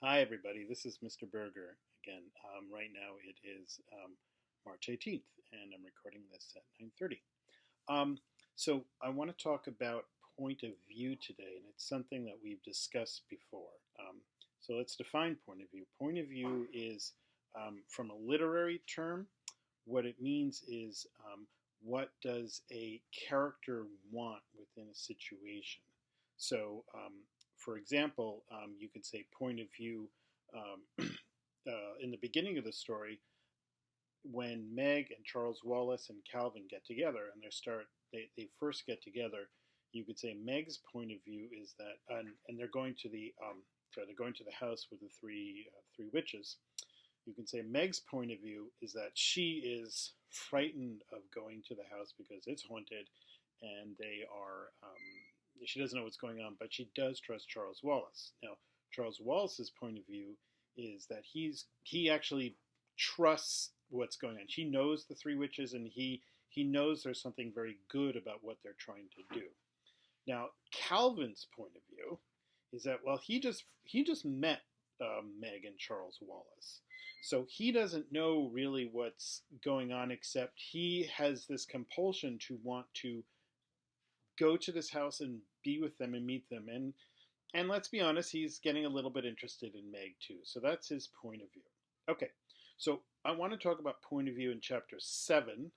Hi, everybody. This is Mr. Berger again. Right now it is March 18th, and I'm recording this at 9:30. So I want to talk about point of view today, and it's something that we've discussed before. So let's define point of view. Point of view is, from a literary term, what it means is what does a character want within a situation. So, for example, you could say point of view in the beginning of the story when Meg and Charles Wallace and Calvin get together and they first get together. You could say Meg's point of view is that, and they're going to they're going to the house with the three witches. You can say Meg's point of view is that she is frightened of going to the house because it's haunted, and she doesn't know what's going on, but she does trust Charles Wallace. Now, Charles Wallace's point of view is that he actually trusts what's going on. He knows the three witches, and he knows there's something very good about what they're trying to do. Now, Calvin's point of view is that, well, he just met Meg and Charles Wallace, so he doesn't know really what's going on, except he has this compulsion to want to go to this house and be with them and meet them. And let's be honest, he's getting a little bit interested in Meg too. So that's his point of view. Okay, so I want to talk about point of view in chapter 7,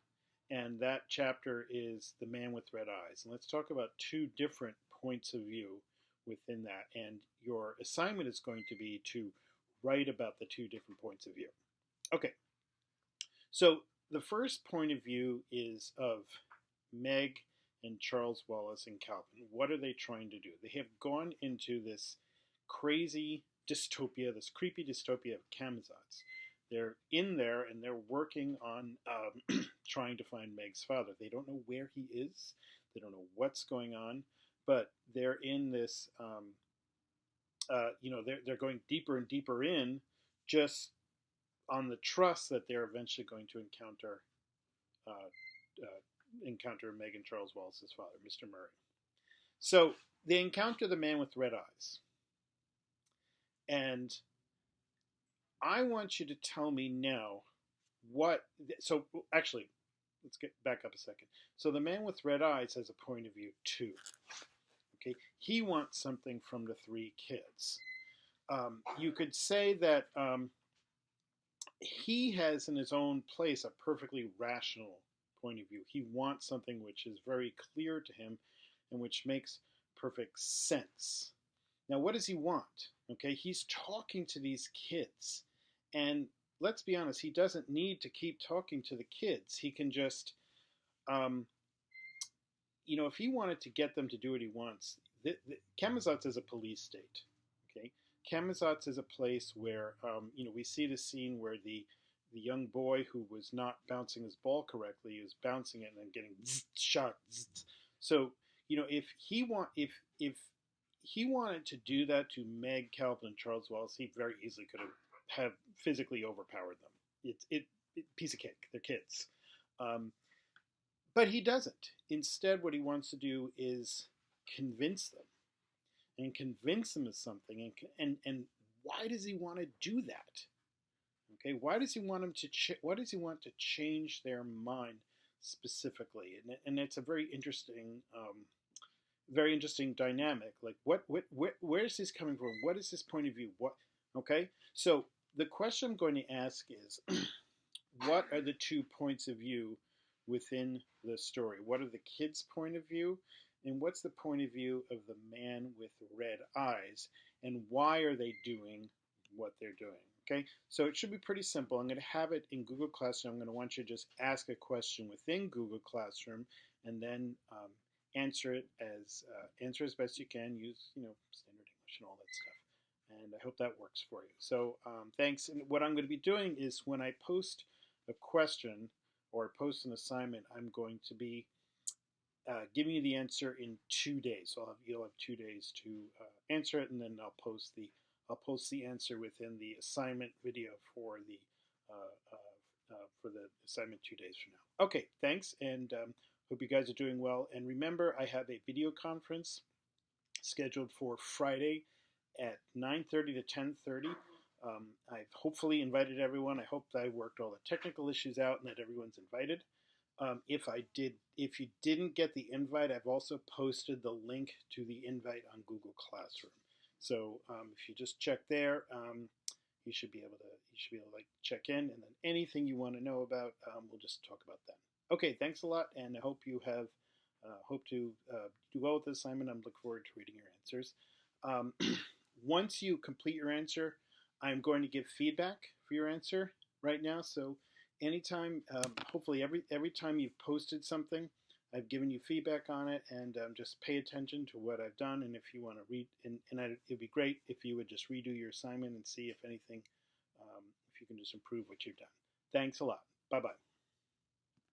and that chapter is The Man with Red Eyes. And let's talk about two different points of view within that. And your assignment is going to be to write about the two different points of view. Okay, so the first point of view is of Meg and Charles Wallace and Calvin. What are they trying to do? They have gone into this crazy dystopia, this creepy dystopia of Camazotz. They're in there and they're working on trying to find Meg's father. They don't know where he is. They don't know what's going on, but they're in this. They're going deeper and deeper in, just on the trust that they're eventually going to uh, encounter Meg and Charles Wallace's father, Mr. Murray. So they encounter the man with red eyes. And I want you to tell me now so actually, let's get back up a second. So the man with red eyes has a point of view too. Okay, he wants something from the three kids. You could say that he has in his own place a perfectly rational point of view. He wants something which is very clear to him and which makes perfect sense. Now, what does he want? Okay, he's talking to these kids. And let's be honest, he doesn't need to keep talking to the kids. He can just, if he wanted to get them to do what he wants, Camazotz is a police state. Okay, Camazotz is a place where, we see the scene where the young boy who was not bouncing his ball correctly is bouncing it and then getting shot. So, if he wanted to do that to Meg, Calvin, and Charles Wallace, he very easily could have physically overpowered them. It's piece of cake. They're kids. But he doesn't. Instead, what he wants to do is convince them, and convince them of something. And why does he want to do that? Okay, why does he want them to? Why does he want to change their mind specifically? And it's a very interesting dynamic. Like, where is this coming from? What is his point of view? What? Okay, so the question I'm going to ask is, what are the 2 points of view within the story? What are the kids' point of view, and what's the point of view of the man with red eyes, and why are they doing what they're doing? Okay, so it should be pretty simple. I'm going to have it in Google Classroom. I'm going to want you to just ask a question within Google Classroom, and then answer as best you can. Use standard English and all that stuff. And I hope that works for you. So thanks. And what I'm going to be doing is when I post a question or post an assignment, I'm going to be giving you the answer in 2 days. So you'll have 2 days to answer it, and then I'll post the answer within the assignment video for the assignment 2 days from now. Okay, thanks, and hope you guys are doing well. And remember, I have a video conference scheduled for Friday at 9:30 to 10:30. I've hopefully invited everyone. I hope that I worked all the technical issues out and that everyone's invited. If you didn't get the invite, I've also posted the link to the invite on Google Classroom. So if you just check there, you should be able to like check in, and then anything you want to know about, we'll just talk about that. Okay, thanks a lot, and I hope you have hope to do well with this assignment. I'm looking forward to reading your answers. Once you complete your answer, I'm going to give feedback for your answer right now. So anytime, hopefully every time you've posted something, I've given you feedback on it, and just pay attention to what I've done. And if you want to read, it'd be great if you would just redo your assignment and see if anything, if you can just improve what you've done. Thanks a lot. Bye-bye.